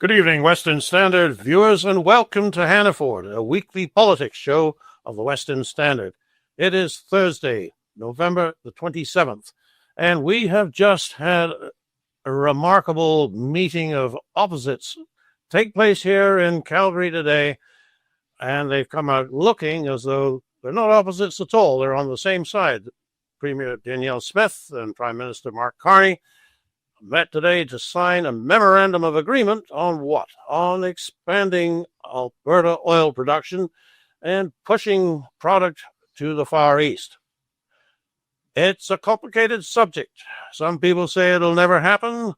Good evening, Western Standard viewers, and welcome to Hannaford, a weekly politics show of the Western Standard. It is Thursday, November the 27th, and we have just had a remarkable meeting of opposites take place here in Calgary today, and they've come out looking as though they're not opposites at all. They're on the same side. Premier Danielle Smith and Prime Minister Mark Carney met today to sign a memorandum of agreement on what? On expanding Alberta oil production and pushing product to the Far East. It's a complicated subject. Some people say it'll never happen.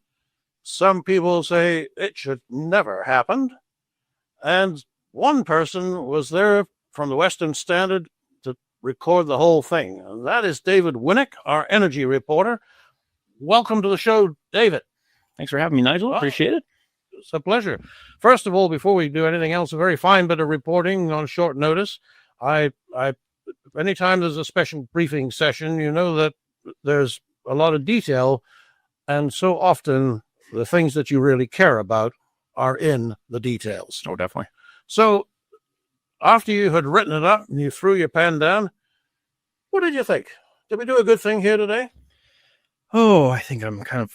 Some people say it should never happen. And one person was there from the Western Standard to record the whole thing. And that is David Winnick, our energy reporter. Welcome to the show, David. Thanks for having me, Nigel. Appreciate it. It's a pleasure. First of all, before we do anything else, a very fine bit of reporting on short notice. Anytime there's a special briefing session, you know that there's a lot of detail, and so often the things that you really care about are in the details. Oh, definitely. So after you had written it up and you threw your pen down, what did you think? Did we do a good thing here today? Oh, I think I'd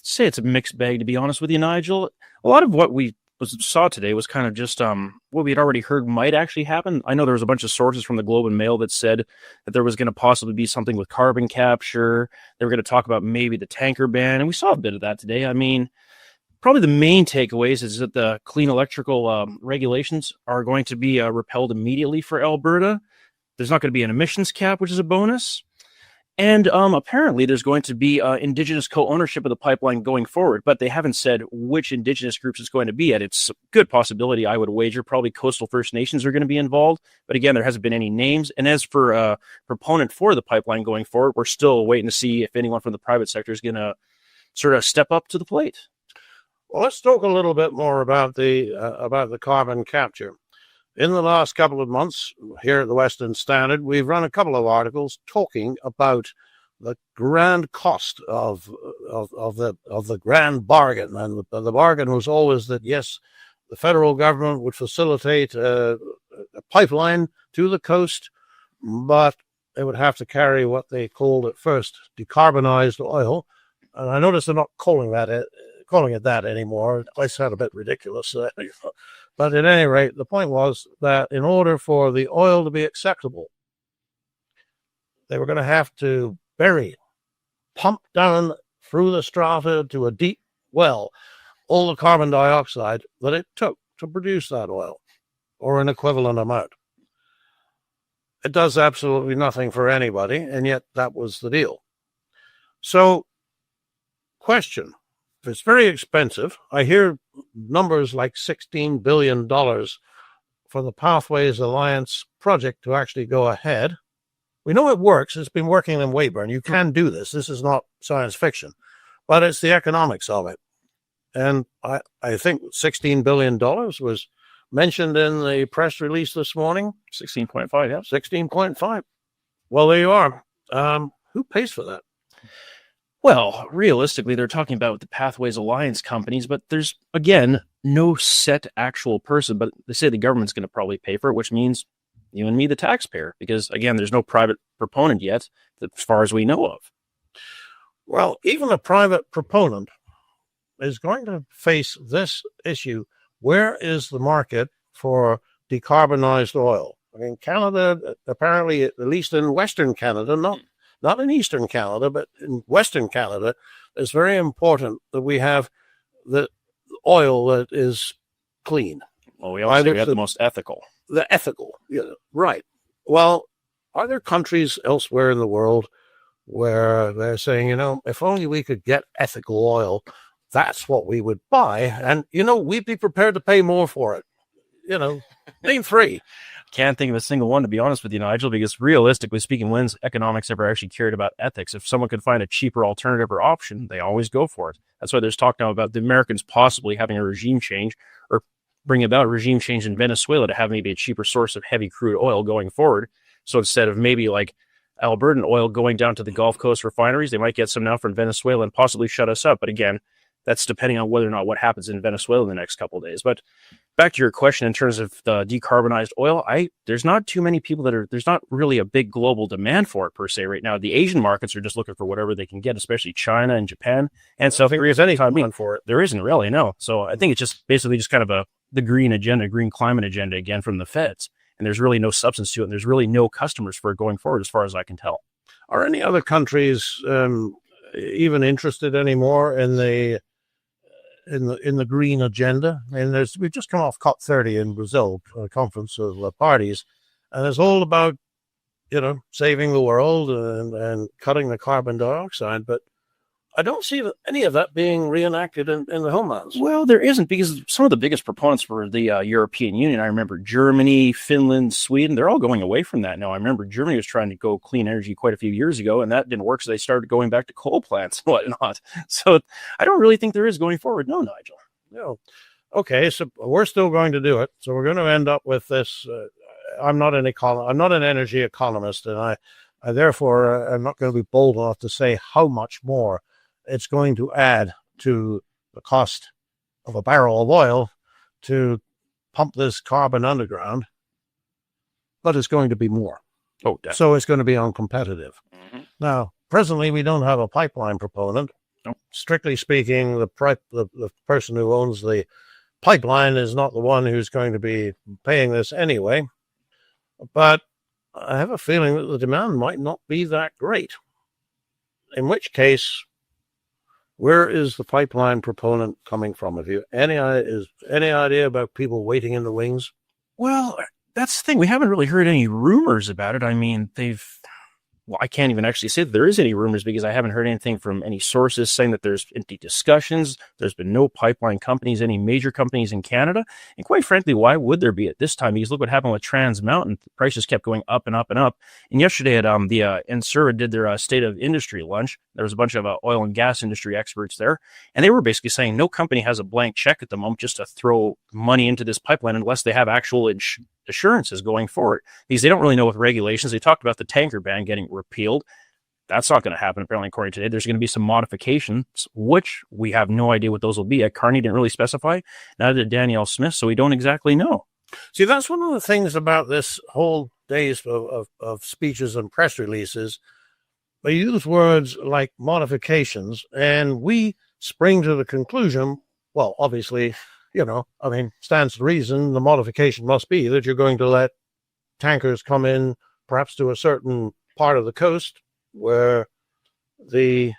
say it's a mixed bag, to be honest with you, Nigel. A lot of what we saw today was kind of just what we had already heard might actually happen. I know there was a bunch of sources from the Globe and Mail that said that there was going to possibly be something with carbon capture. They were going to talk about maybe the tanker ban, and we saw a bit of that today. I mean, probably the main takeaways is that the clean electrical regulations are going to be repealed immediately for Alberta. There's not going to be an emissions cap, which is a bonus. And apparently there's going to be Indigenous co-ownership of the pipeline going forward, but they haven't said which Indigenous groups it's going to be at. It's a good possibility, I would wager. Probably coastal First Nations are going to be involved. But again, there hasn't been any names. And as for a proponent for the pipeline going forward, we're still waiting to see if anyone from the private sector is going to sort of step up to the plate. Well, let's talk a little bit more about the carbon capture. In the last couple of months here at the Western Standard, we've run a couple of articles talking about the grand cost of the grand bargain. And the bargain was always that, yes, the federal government would facilitate a pipeline to the coast, but they would have to carry what they called at first decarbonized oil. And I notice they're not calling it that anymore. I sound a bit ridiculous. But at any rate, the point was that in order for the oil to be acceptable, they were going to have to pump down through the strata to a deep well, all the carbon dioxide that it took to produce that oil, or an equivalent amount. It does absolutely nothing for anybody, and yet that was the deal. So, question. It's very expensive. I hear numbers like $16 billion for the Pathways Alliance project to actually go ahead. We know it works. It's been working in Weyburn. You can do this. This is not science fiction, but it's the economics of it. And I think $16 billion was mentioned in the press release this morning. 16.5, yeah. 16.5. Well, there you are. Who pays for that? Well, realistically, they're talking about the Pathways Alliance companies, but there's, again, no set actual person. But they say the government's going to probably pay for it, which means you and me, the taxpayer, because, again, there's no private proponent yet, as far as we know of. Well, even a private proponent is going to face this issue. Where is the market for decarbonized oil? I mean, Canada, apparently, at least in Western Canada, not in Eastern Canada, but in Western Canada, it's very important that we have the oil that is clean. Well, we also have the most ethical. The ethical, yeah, right. Well, are there countries elsewhere in the world where they're saying, if only we could get ethical oil, that's what we would buy, and, we'd be prepared to pay more for it. Name three. Can't think of a single one, to be honest with you, Nigel, because realistically speaking, when's economics ever actually cared about ethics? If someone could find a cheaper alternative or option, they always go for it. That's why there's talk now about the Americans possibly having a regime change, or bring about a regime change in Venezuela to have maybe a cheaper source of heavy crude oil going forward. So instead of maybe like Albertan oil going down to the Gulf Coast refineries, they might get some now from Venezuela and possibly shut us up. But again, That's depending on whether or not what happens in Venezuela in the next couple of days. But back to your question in terms of the decarbonized oil, there's not too many people there's not really a big global demand for it per se right now. The Asian markets are just looking for whatever they can get, especially China and Japan. And so if there's any time for it, there isn't really, no. So I think it's just basically just kind of the green agenda, green climate agenda again from the feds. And there's really no substance to it. And there's really no customers for it going forward, as far as I can tell. Are any other countries even interested anymore in the green agenda? I mean, we've just come off COP30 in Brazil, a conference of parties, and it's all about, saving the world and cutting the carbon dioxide. But I don't see any of that being reenacted in the homelands. Well, there isn't, because some of the biggest proponents were the European Union. I remember Germany, Finland, Sweden, they're all going away from that now. I remember Germany was trying to go clean energy quite a few years ago, and that didn't work, so they started going back to coal plants and whatnot. So I don't really think there is going forward. No, Nigel. No. Okay, so we're still going to do it. So we're going to end up with this. I'm not an energy economist, and I therefore am not going to be bold enough to say how much more it's going to add to the cost of a barrel of oil to pump this carbon underground, but it's going to be more. Oh, definitely. So it's going to be uncompetitive. Mm-hmm. Now, presently, we don't have a pipeline proponent. No. Strictly speaking, the person who owns the pipeline is not the one who's going to be paying this anyway. But I have a feeling that the demand might not be that great. In which case, where is the pipeline proponent coming from? Have you any idea about people waiting in the wings? Well, that's the thing. We haven't really heard any rumors about it. I mean, I can't even actually say that there is any rumors, because I haven't heard anything from any sources saying that there's empty discussions. There's been no pipeline companies, any major companies in Canada. And quite frankly, why would there be at this time? Because look what happened with Trans Mountain. The prices kept going up and up and up. And yesterday at the NSERA did their State of Industry lunch. There was a bunch of oil and gas industry experts there. And they were basically saying no company has a blank check at the moment just to throw money into this pipeline unless they have actual assurances going forward, because they don't really know with regulations. They talked about the tanker ban getting repealed. That's not going to happen, apparently, according to today. There's going to be some modifications, which we have no idea what those will be. Carney didn't really specify, neither did Danielle Smith, so we don't exactly know. See, that's one of the things about this whole days of speeches and press releases. They use words like modifications, and we spring to the conclusion, well, obviously, stands to reason the modification must be that you're going to let tankers come in perhaps to a certain part of the coast where the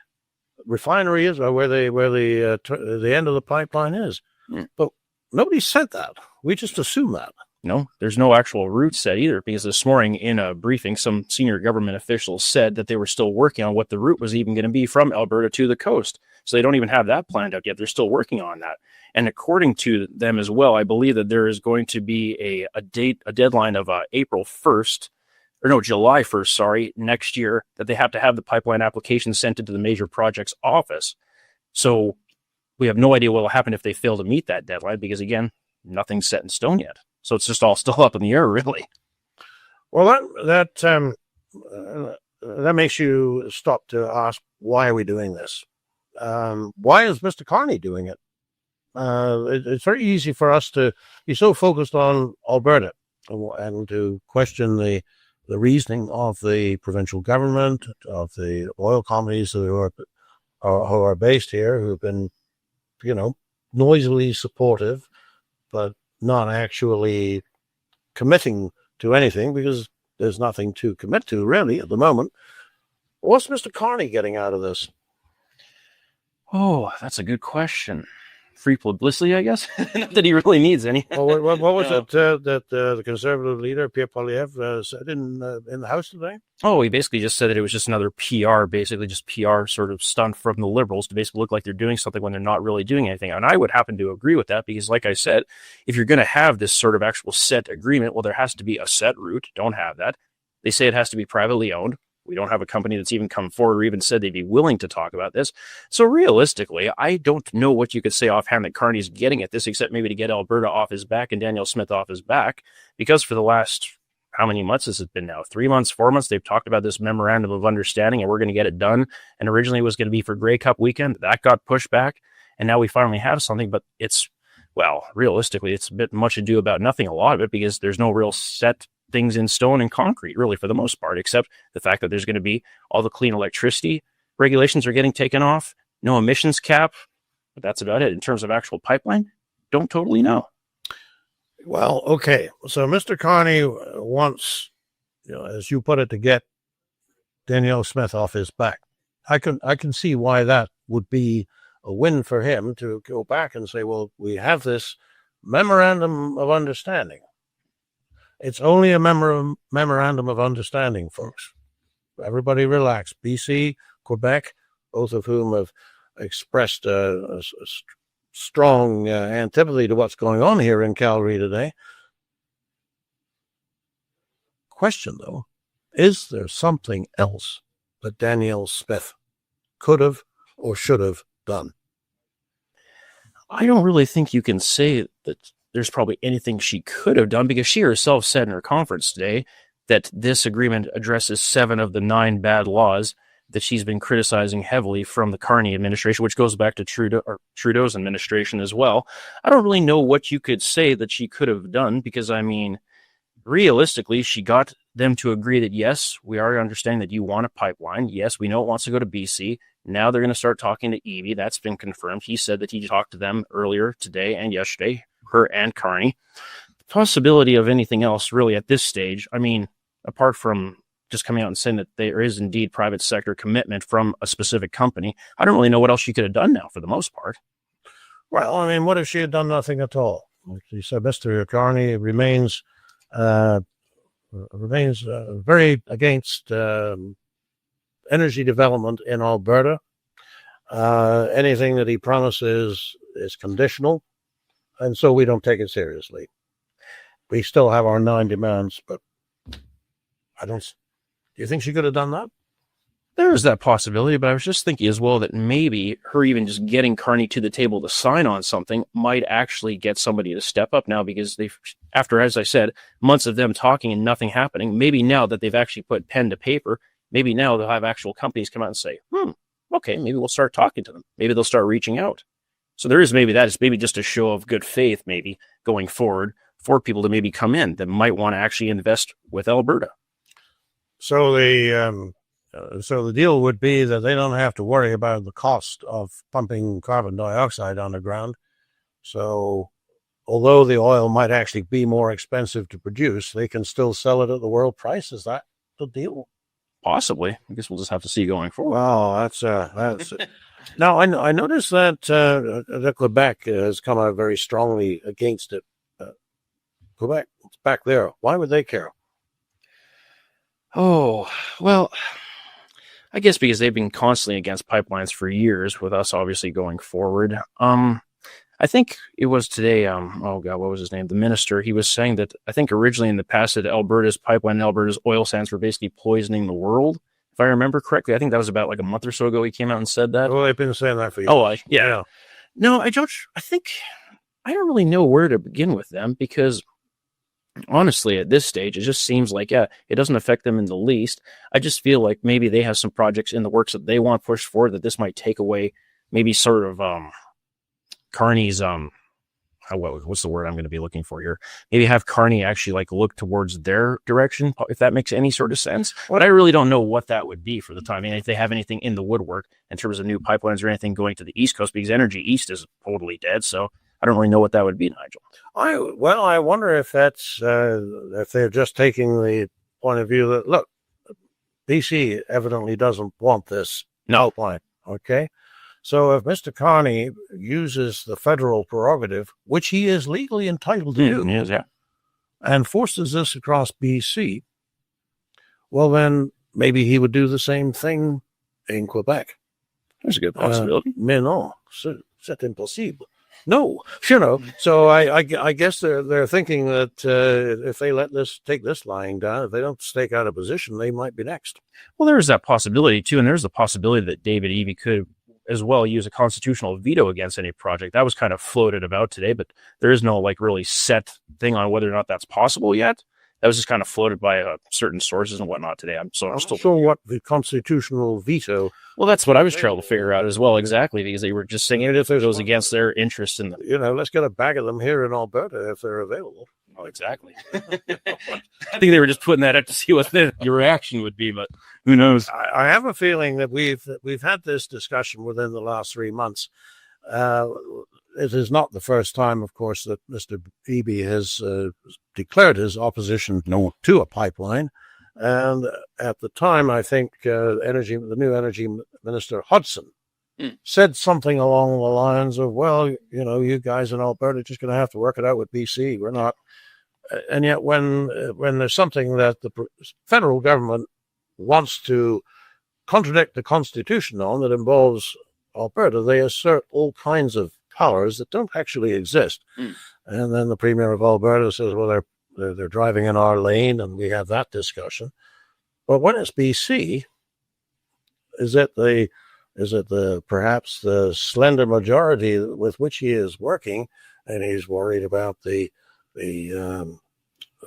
refinery is, or where the end of the pipeline is. But nobody said that. We just assume that. No, there's no actual route set either, because this morning in a briefing, some senior government officials said that they were still working on what the route was even going to be from Alberta to the coast. So they don't even have that planned out yet. They're still working on that. And according to them as well, I believe that there is going to be a deadline of July 1st, next year, that they have to have the pipeline application sent into the major projects office. So we have no idea what will happen if they fail to meet that deadline, because again, nothing's set in stone yet. So it's just all still up in the air, really. Well, that makes you stop to ask, why are we doing this? Why is Mr. Carney doing it? It's very easy for us to be so focused on Alberta and to question the reasoning of the provincial government, of the oil companies who are based here, who have been, noisily supportive, but not actually committing to anything, because there's nothing to commit to really at the moment. What's Mr. Carney getting out of this? Oh, that's a good question. Free publicity, I guess. Not that he really needs any. Well, what was it that the Conservative leader, Pierre Poilievre, said in the House today? Oh, he basically just said that it was just another PR, basically just PR sort of stunt from the Liberals to basically look like they're doing something when they're not really doing anything. And I would happen to agree with that, because like I said, if you're going to have this sort of actual set agreement, well, there has to be a set route. Don't have that. They say it has to be privately owned. We don't have a company that's even come forward or even said they'd be willing to talk about this. So realistically, I don't know what you could say offhand that Carney's getting at this, except maybe to get Alberta off his back and Danielle Smith off his back, because for the last, how many months has it been now? 3 months, 4 months, they've talked about this memorandum of understanding, and we're going to get it done. And originally it was going to be for Grey Cup weekend. That got pushed back. and now we finally have something, but it's, well, realistically, it's a bit much ado about nothing, a lot of it, because there's no real set things in stone and concrete, really, for the most part, except the fact that there's going to be all the clean electricity regulations are getting taken off, no emissions cap, but that's about it. In terms of actual pipeline, don't totally know. Well, okay. So Mr. Carney wants, as you put it, to get Danielle Smith off his back. I can see why that would be a win for him, to go back and say, well, we have this memorandum of understanding. It's only a memorandum of understanding, folks. Everybody relax. BC, Quebec, both of whom have expressed a strong antipathy to what's going on here in Calgary today. Question, though, is there something else that Danielle Smith could have or should have done? I don't really think you can say that there's probably anything she could have done, because she herself said in her conference today that this agreement addresses 7 of the 9 bad laws that she's been criticizing heavily from the Carney administration, which goes back to Trudeau's administration as well. I don't really know what you could say that she could have done, because, I mean, realistically, she got them to agree that, yes, we are understanding that you want a pipeline. Yes, we know it wants to go to BC. Now they're going to start talking to Evie. That's been confirmed. He said that he talked to them earlier today and yesterday, her and Carney. The possibility of anything else really at this stage, I mean, apart from just coming out and saying that there is indeed private sector commitment from a specific company, I don't really know what else she could have done now for the most part. Well, I mean, what if she had done nothing at all? Like you said, Mr. Carney remains very against energy development in Alberta. Anything that he promises is conditional, and so we don't take it seriously. We still have our 9 demands, but do you think she could have done that? There is that possibility, but I was just thinking as well that maybe her even just getting Carney to the table to sign on something might actually get somebody to step up now, because after, as I said, months of them talking and nothing happening, maybe now that they've actually put pen to paper, maybe now they'll have actual companies come out and say, okay, maybe we'll start talking to them. Maybe they'll start reaching out. So there is maybe that. It's maybe just a show of good faith, maybe going forward, for people to maybe come in that might want to actually invest with Alberta. So the deal would be that they don't have to worry about the cost of pumping carbon dioxide underground. So although the oil might actually be more expensive to produce, they can still sell it at the world price. Is that the deal? Possibly. I guess we'll just have to see going forward. Wow, that's Now, I noticed that Quebec has come out very strongly against it. Quebec, it's back there. Why would they care? Oh, well, I guess because they've been constantly against pipelines for years, with us obviously going forward. I think it was today, oh God, what was his name? The minister, he was saying that I think originally in the past that Alberta's pipeline and Alberta's oil sands were basically poisoning the world. If I remember correctly, I think that was about like a month or so ago he came out and said that. Well, they've been saying that for years. Oh, yeah. No, I don't really know where to begin with them, because honestly, at this stage, it just seems like, it doesn't affect them in the least. I just feel like maybe they have some projects in the works that they want pushed forward, that this might take away maybe sort of Carney's what's the word I'm going to be looking for here? Maybe have Carney actually like look towards their direction, if that makes any sort of sense. But I really don't know what that would be for the time. I mean, if they have anything in the woodwork in terms of new pipelines or anything going to the East Coast, because Energy East is totally dead. So I don't really know what that would be, Nigel. I wonder if that's if they're just taking the point of view that, look, BC evidently doesn't want this pipeline. Okay. So if Mr. Carney uses the federal prerogative, which he is legally entitled to do, yes, yeah, and forces this across BC, well, then maybe he would do the same thing in Quebec. There's a good possibility. Mais non, c'est impossible. No, so I guess they're thinking that if they take this lying down, if they don't stake out a position, they might be next. Well, there's that possibility too, and there's the possibility that David Eby could as well use a constitutional veto against any project. That was kind of floated about today, but there is no like really set thing on whether or not that's possible yet. That was just kind of floated by certain sources and whatnot today. I'm still not sure what the constitutional veto. Well, that's what I was trying to figure out as well, exactly, because they were just saying if it goes against their interest in the... let's get a bag of them here in Alberta if they're available. Oh, exactly. I think they were just putting that up to see what your reaction would be, but who knows? I have a feeling that we've had this discussion within the last 3 months. It is not the first time, of course, that Mr. Beebe has declared his opposition to a pipeline. And at the time, I think the new energy minister, Hudson, said something along the lines of, well, you guys in Alberta are just going to have to work it out with BC. We're not. And yet when there's something that the federal government wants to contradict the Constitution on that involves Alberta, they assert all kinds of powers that don't actually exist. And then the Premier of Alberta says, well, they're driving in our lane, and we have that discussion. But when it's BC, is it perhaps the slender majority with which he is working, and he's worried about the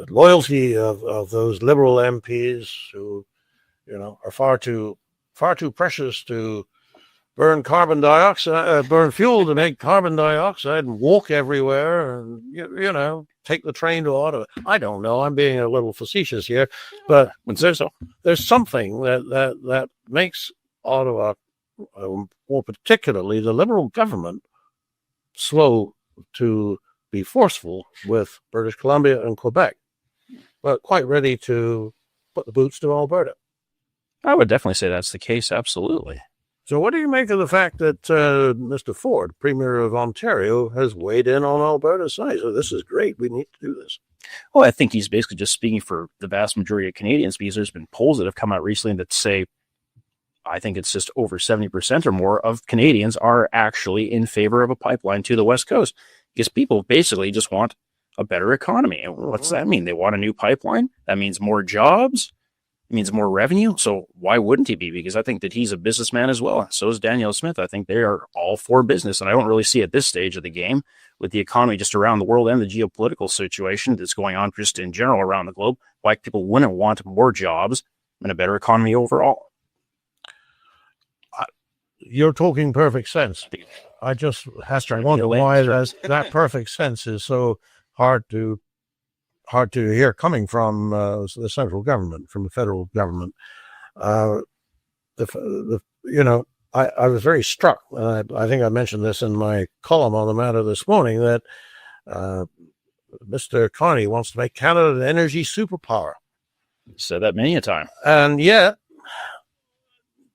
loyalty of those Liberal MPs who, are far too precious to burn carbon dioxide, burn fuel to make carbon dioxide, and walk everywhere, and take the train to Ottawa. I don't know. I'm being a little facetious here, but there's something that makes Ottawa, more particularly the Liberal government, slow to be forceful with British Columbia and Quebec, but quite ready to put the boots to Alberta. I would definitely say that's the case. Absolutely. So what do you make of the fact that Mr. Ford, Premier of Ontario, has weighed in on Alberta's side? So this is great. We need to do this. Well, I think he's basically just speaking for the vast majority of Canadians, because there's been polls that have come out recently that say, I think it's just over 70% or more of Canadians are actually in favor of a pipeline to the West Coast, because people basically just want a better economy. And what's that mean? They want a new pipeline? That means more jobs. It means more revenue. So why wouldn't he be? Because I think that he's a businessman as well. So is Danielle Smith. I think they are all for business. And I don't really see at this stage of the game, with the economy just around the world and the geopolitical situation that's going on just in general around the globe, why people wouldn't want more jobs and a better economy overall. You're talking perfect sense. I just wonder why that perfect sense is so hard to hear coming from the central government, from the federal government. I was very struck. I think I mentioned this in my column on the matter this morning, that Mr. Carney wants to make Canada an energy superpower. Said that many a time. And yet,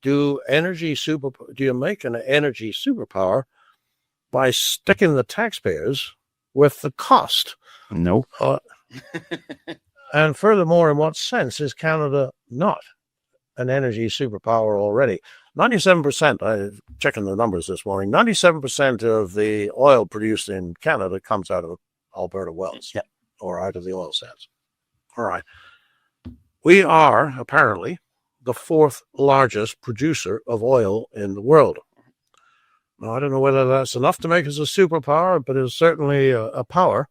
do you make an energy superpower by sticking the taxpayers with the cost? No. And furthermore, in what sense is Canada not an energy superpower already? 97%, I'm checking the numbers this morning, 97% of the oil produced in Canada comes out of Alberta wells, or out of the oil sands. All right. We are apparently the fourth largest producer of oil in the world. Now, I don't know whether that's enough to make us a superpower, but it's certainly a power.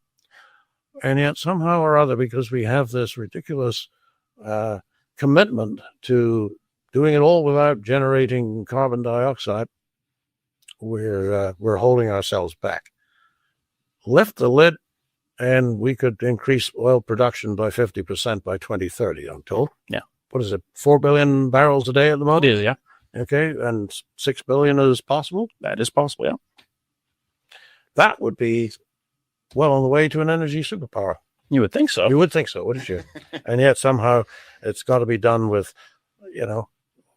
And yet somehow or other, because we have this ridiculous commitment to doing it all without generating carbon dioxide, we're holding ourselves back. Lift the lid, and we could increase oil production by 50% by 2030, I'm told. Yeah. What is it, 4 billion barrels a day at the moment? It is, yeah. Okay, and 6 billion is possible? That is possible, yeah. That would be well on the way to an energy superpower. You would think so. You would think so, wouldn't you? And yet somehow it's got to be done with,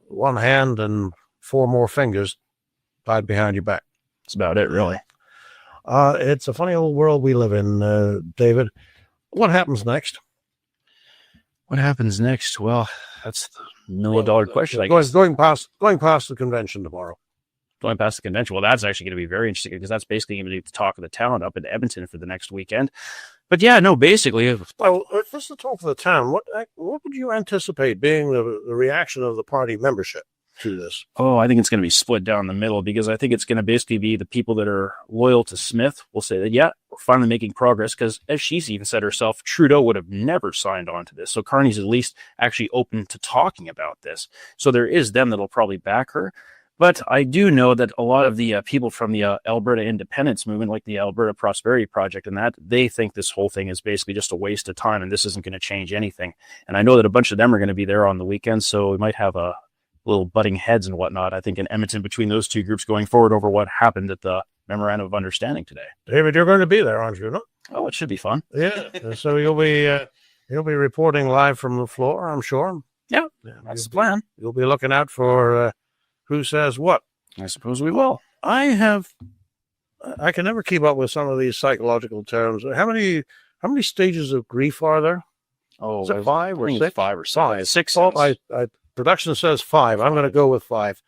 one hand and 4 more fingers tied behind your back. That's about it, really. It's a funny old world we live in, David. What happens next? What happens next? Well, that's the $1 million question, I guess. Going past the convention tomorrow. Going past the convention. Well, that's actually going to be very interesting, because that's basically going to be the talk of the town up in Edmonton for the next weekend. But yeah, no, basically. Well, just the talk of the town. What would you anticipate being the reaction of the party membership to this? Oh, I think it's going to be split down the middle, because I think it's going to basically be the people that are loyal to Smith will say that, yeah, finally making progress because, as she's even said herself, Trudeau would have never signed on to this. So Carney's at least actually open to talking about this. So there is them that'll probably back her. But I do know that a lot of the people from the Alberta independence movement, like the Alberta Prosperity Project, and that they think this whole thing is basically just a waste of time and this isn't going to change anything. And I know that a bunch of them are going to be there on the weekend, so we might have a little butting heads and whatnot, I think, in Edmonton between those two groups going forward over what happened at the Memorandum of Understanding today. David, you're going to be there, aren't you? No? Oh, it should be fun. Yeah. So you'll be reporting live from the floor, I'm sure. Yeah, that's the plan. You'll be looking out for who says what. I suppose we will. I can never keep up with some of these psychological terms. How many stages of grief are there? Oh, is it 5 or 6? 5 or 6. Five. 6. Production says 5. I'm going to go with 5.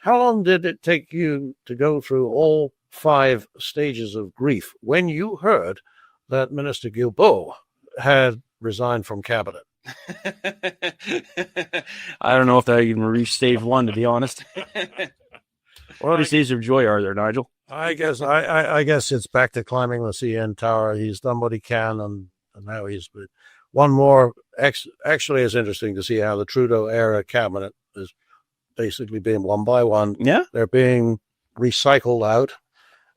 How long did it take you to go through all 5 stages of grief when you heard that Minister Guilbeault had resigned from cabinet? I don't know if that even reached stage 1, to be honest. What other stages of joy are there, Nigel? I guess it's back to climbing the CN Tower. He's done what he can, and now he's one more. Actually, it's interesting to see how the Trudeau era cabinet is basically being one by one. Yeah, they're being recycled out,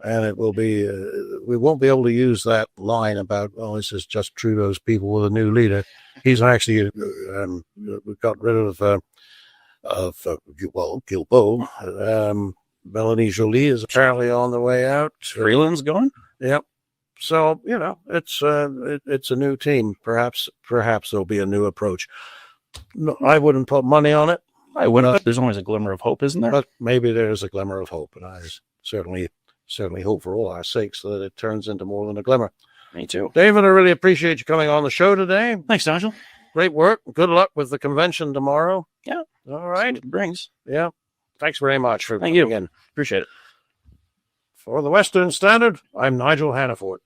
and it will be. We won't be able to use that line about, oh, this is just Trudeau's people with a new leader. He's actually we got rid of Guilbeault. Melanie Joly is apparently on the way out. Freeland's gone. Yep. So it's a new team. Perhaps there'll be a new approach. No, I wouldn't put money on it. I wouldn't. There's always a glimmer of hope, isn't there? But maybe there's a glimmer of hope, and I certainly hope for all our sakes that it turns into more than a glimmer. Me too. David, I really appreciate you coming on the show today. Thanks, Nigel. Great work. Good luck with the convention tomorrow. Yeah. All right. See what it brings. Yeah. Thanks very much for coming in. Appreciate it. For the Western Standard, I'm Nigel Hannaford.